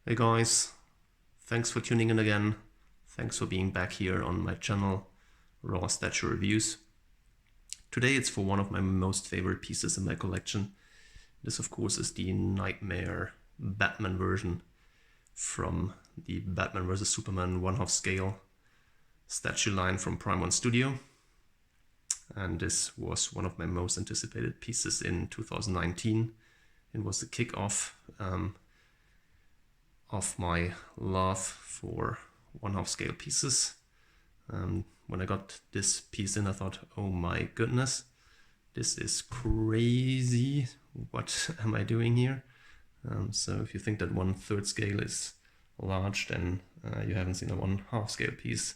Hey guys, thanks for tuning in again. Thanks for being back here on my channel, Raw Statue Reviews. Today it's for one of my most favorite pieces in my collection. This of course is the Knightmare Batman version from the Batman vs Superman 1/2 scale statue line from Prime 1 Studio. And this was one of my most anticipated pieces in 2019. It was the kickoff of my love for 1/2 scale pieces. When I got this piece in, I thought, oh my goodness, this is crazy. What am I doing here? So if you think that 1/3 scale is large, then you haven't seen a 1/2 scale piece.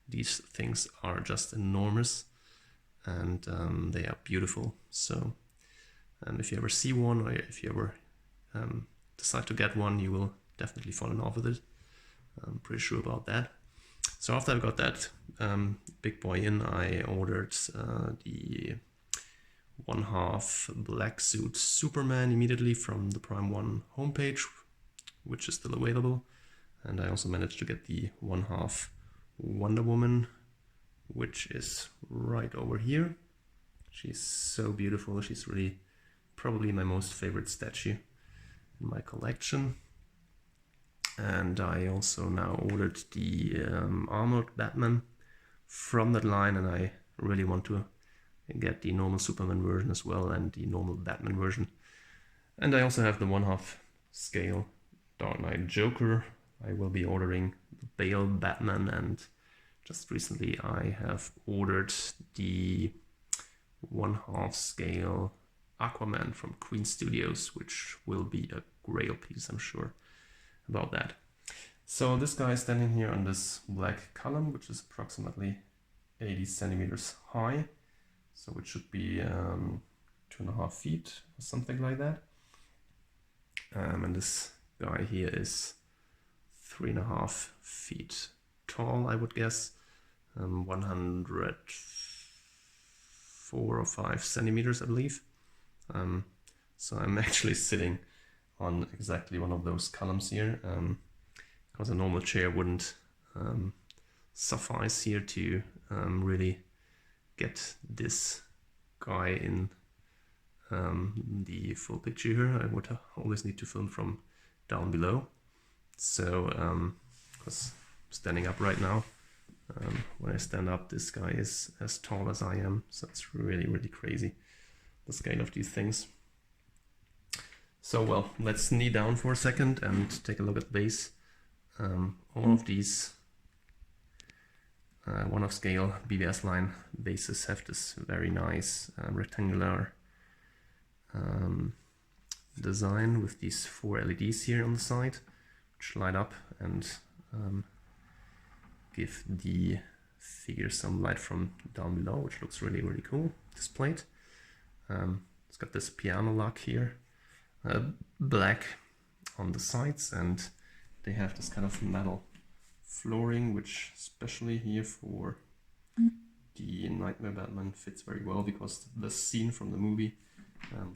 These things are just enormous, and they are beautiful. So if you ever see one, or if you ever decide to get one, you will definitely fall in love with it. I'm pretty sure about that. So after I got that big boy in, I ordered the 1/2 black suit Superman immediately from the Prime 1 homepage, which is still available. And I also managed to get the 1/2 Wonder Woman, which is right over here. She's so beautiful. She's really probably my most favorite statue in my collection. And I also now ordered the armored Batman from that line, and I really want to get the normal Superman version as well and the normal Batman version. And I also have the 1/2 scale Dark Knight Joker. I will be ordering the Bale Batman, and just recently I have ordered the 1/2 scale Aquaman from Queen Studios, which will be a grail piece, I'm sure about that. So this guy is standing here on this black column, which is approximately 80 centimeters high. So it should be 2.5 feet or something like that. And this guy here is 3.5 feet tall, I would guess. 104 or 5 centimeters, I believe. So I'm actually sitting on exactly one of those columns here, because a normal chair wouldn't suffice here to really get this guy in the full picture here. I would always need to film from down below. So because standing up right now, when I stand up, this guy is as tall as I am, so it's really crazy, the scale of these things. So well, let's knee down for a second and take a look at the base. All of these 1/2 scale BvS line bases have this very nice rectangular design with these 4 LEDs here on the side, which light up and give the figure some light from down below, which looks really cool displayed. It's got this piano lock here, black on the sides, and they have this kind of metal flooring, which especially here for the Knightmare Batman fits very well, because the scene from the movie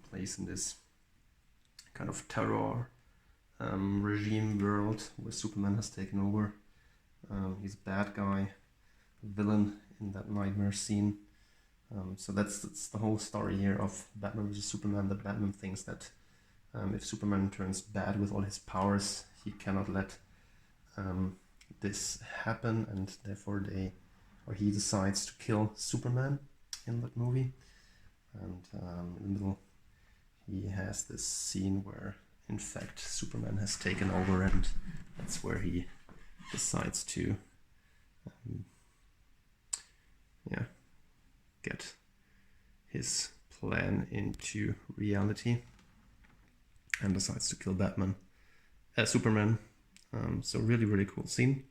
plays in this kind of terror regime world where Superman has taken over. He's a bad guy, a villain in that nightmare scene. So that's the whole story here of Batman vs Superman, that Batman thinks that if Superman turns bad with all his powers, he cannot let this happen, and therefore he decides to kill Superman in that movie. And in the middle he has this scene where in fact Superman has taken over, and that's where he decides to get his plan into reality and decides to kill Superman. So really cool scene.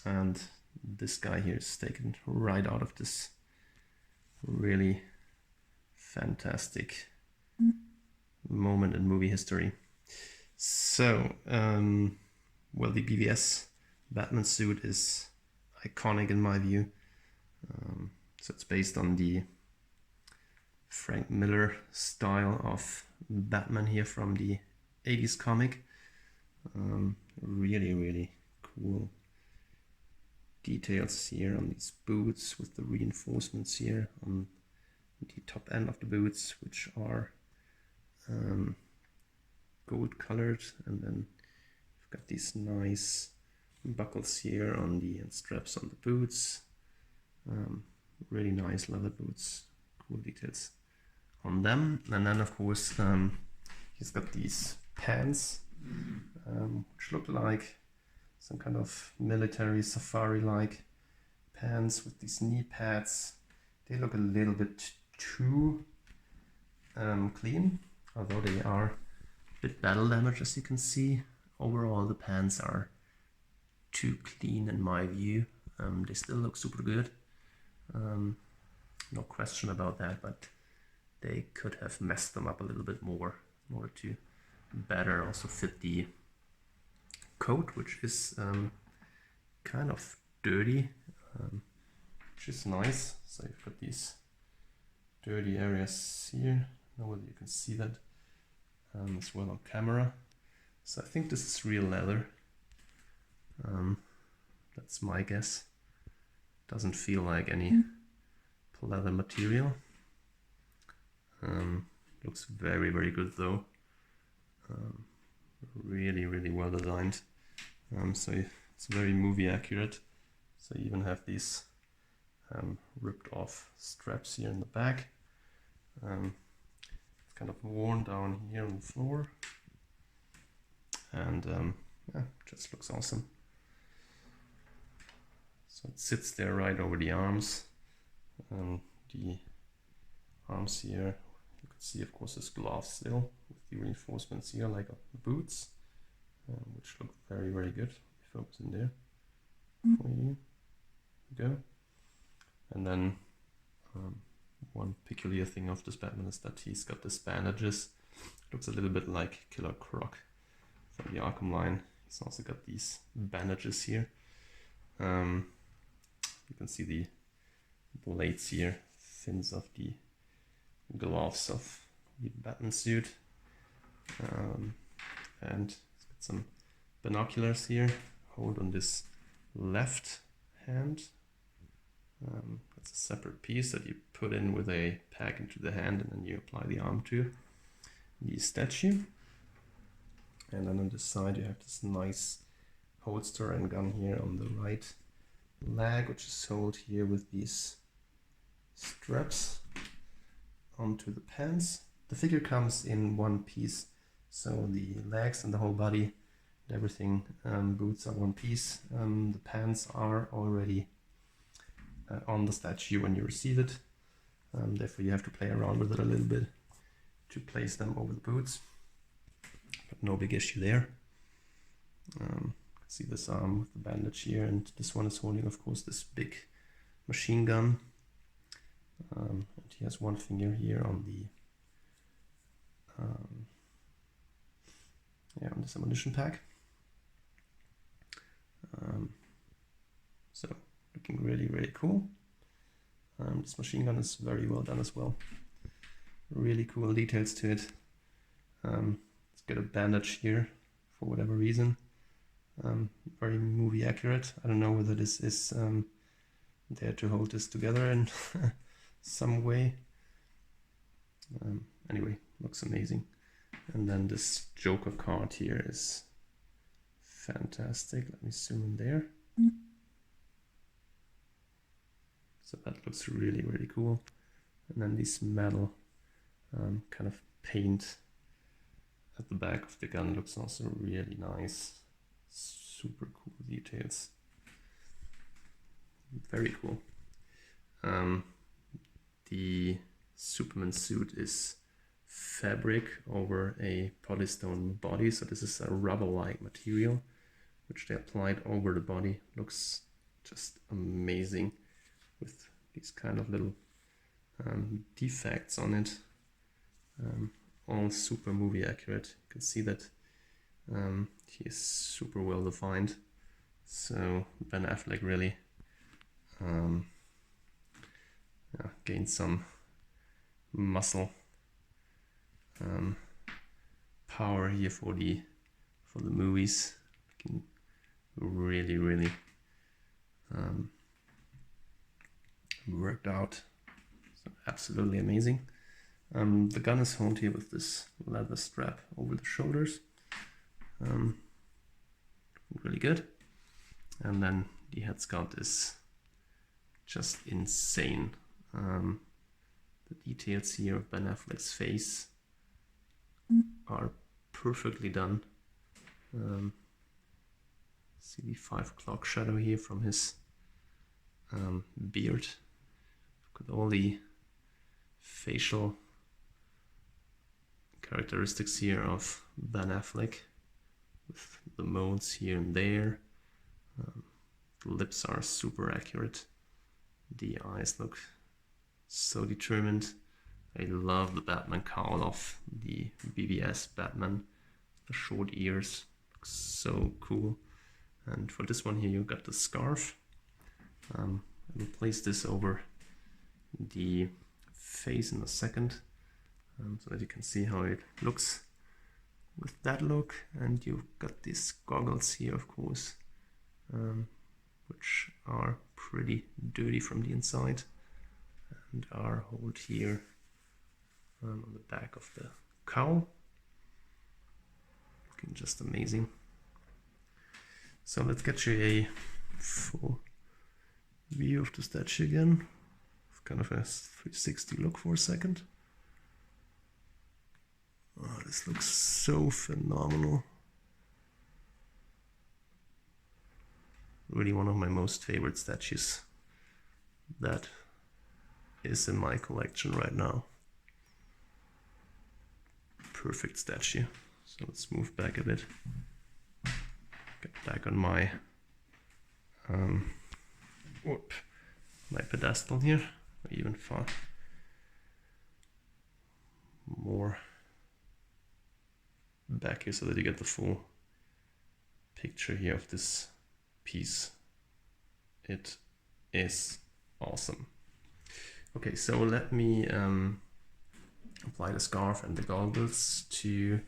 And this guy here is taken right out of this really fantastic moment in movie history. So, well, the BvS Batman suit is iconic in my view. So it's based on the Frank Miller style of Batman here from the 80s comic. Really, really cool details here on these boots with the reinforcements here on the top end of the boots, which are gold colored, and then you've got these nice buckles here on the straps on the boots. Really nice leather boots, cool details on them. And then of course he's got these pants which look like some kind of military safari-like pants with these knee pads. They look a little bit too clean, although they are a bit battle damaged, as you can see. Overall the pants are too clean in my view. They still look super good, no question about that, but they could have messed them up a little bit more in order to better also fit the coat, which is kind of dirty, which is nice. So you've got these dirty areas here. I don't know whether you can see that as well on camera. So I think this is real leather. That's my guess. Doesn't feel like any leather material. Looks very, very good though. Really, really well designed. So it's very movie accurate. So you even have these ripped off straps here in the back. It's kind of worn down here on the floor. And yeah, just looks awesome. So it sits there right over the arms. The arms here, you can see of course this glove still with the reinforcements here like the boots, which look very, very good. Focus in there for you. Go. And then one peculiar thing of this Batman is that he's got this bandages. Looks a little bit like Killer Croc from the Arkham line. He's also got these bandages here. You can see the blades here, fins of the gloves of the Batman suit. And it's got some binoculars here. Hold on this left hand. That's a separate piece that you put in with a pack into the hand, and then you apply the arm to the statue. And then on this side you have this nice holster and gun here on the right leg, which is sold here with these straps onto the pants. The figure comes in one piece, so the legs and the whole body and everything, boots are one piece. The pants are already on the statue when you receive it, therefore you have to play around with it a little bit to place them over the boots, but no big issue there. See this arm with the bandage here, and this one is holding of course this big machine gun, and he has one finger here on the on this ammunition pack. So looking really, really cool. This machine gun is very well done as well. Really cool details to it. It's got a bandage here for whatever reason. Very movie accurate. I don't know whether this is there to hold this together in some way. Anyway, looks amazing. And then this Joker card here is fantastic. Let me zoom in there. So that looks really, really cool. And then this metal kind of paint at the back of the gun looks also really nice. Super cool details. Very cool. The Superman suit is fabric over a polystone body, so this is a rubber-like material which they applied over the body. Looks just amazing with these kind of little defects on it. All super movie accurate. You can see that he is super well defined. So Ben Affleck really gained some muscle power here for for the movies. Looking really, really worked out. So absolutely amazing. The gun is honed here with this leather strap over the shoulders. Really good. And then the head sculpt is just insane. The details here of Ben Affleck's face are perfectly done. See the 5 o'clock shadow here from his beard. Got all the facial characteristics here of Ben Affleck with the modes here and there. The lips are super accurate. The eyes look so determined. I love the Batman cowl of the BvS Batman. The short ears, looks so cool. And for this one here, you got the scarf. I will place this over the face in a second, so that you can see how it looks with that look. And you've got these goggles here, of course, which are pretty dirty from the inside and are held here on the back of the cowl. Looking just amazing. So let's get you a full view of the statue again. Kind of a 360 look for a second. Oh, this looks so phenomenal. Really one of my most favorite statues that is in my collection right now. Perfect statue. So let's move back a bit. Get back on my my pedestal here, or even far more back here, so that you get the full picture here of this piece. It is awesome. Okay, so let me apply the scarf and the goggles to,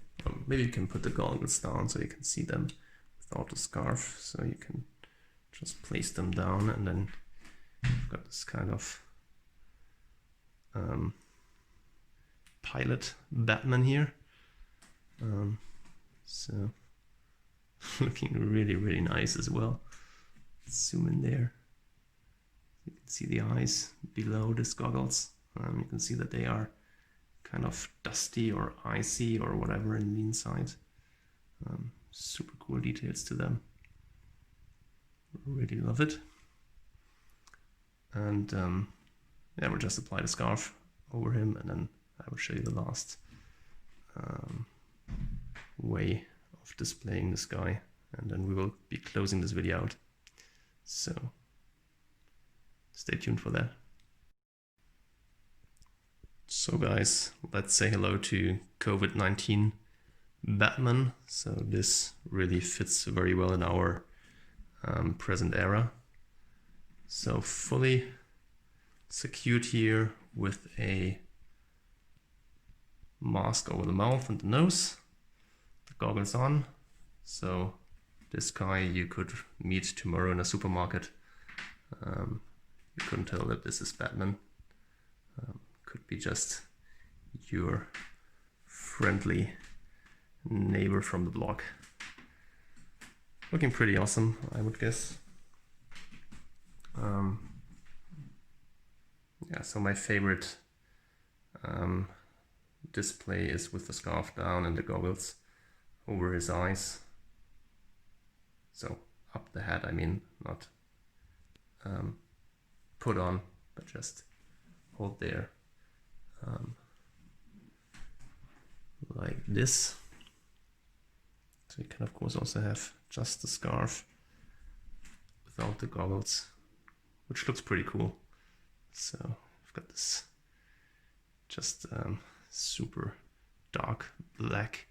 maybe you can put the goggles down so you can see them without the scarf, so you can just place them down, and then you've got this kind of pilot Batman here. So looking really, really nice as well. Let's zoom in there. You can see the eyes below these goggles. You can see that they are kind of dusty or icy or whatever in the inside. Super cool details to them. Really love it. And yeah, we'll just apply the scarf over him, and then I will show you the last way of displaying this guy, and then we will be closing this video out. So stay tuned for that. So guys, let's say hello to COVID-19 Batman. So this really fits very well in our present era. So fully secured here with a mask over the mouth and the nose, the goggles on. So this guy you could meet tomorrow in a supermarket. You couldn't tell that this is Batman. Could be just your friendly neighbor from the block. Looking pretty awesome, I would guess. Yeah, so my favorite display is with the scarf down and the goggles over his eyes. So up the head, I mean, not put on, but just hold there, like this. So you can of course also have just the scarf without the goggles, which looks pretty cool. So I've got this just super dark black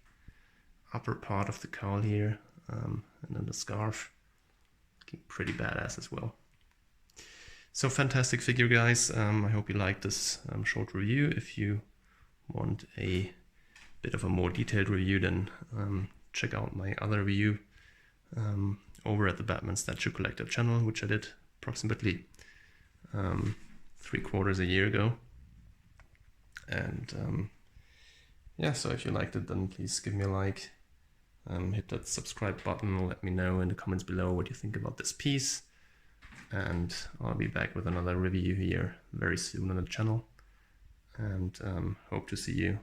upper part of the cowl here, and then the scarf looking pretty badass as well. So fantastic figure, guys. I hope you liked this short review. If you want a bit of a more detailed review, then check out my other review over at the Batman Statue Collector channel, which I did approximately 3/4 a year ago. And yeah, so if you liked it, then please give me a like, hit that subscribe button, let me know in the comments below what you think about this piece, and I'll be back with another review here very soon on the channel, and hope to see you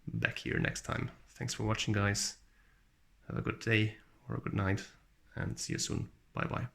back here next time. Thanks for watching, guys. Have a good day or a good night, and see you soon. Bye bye.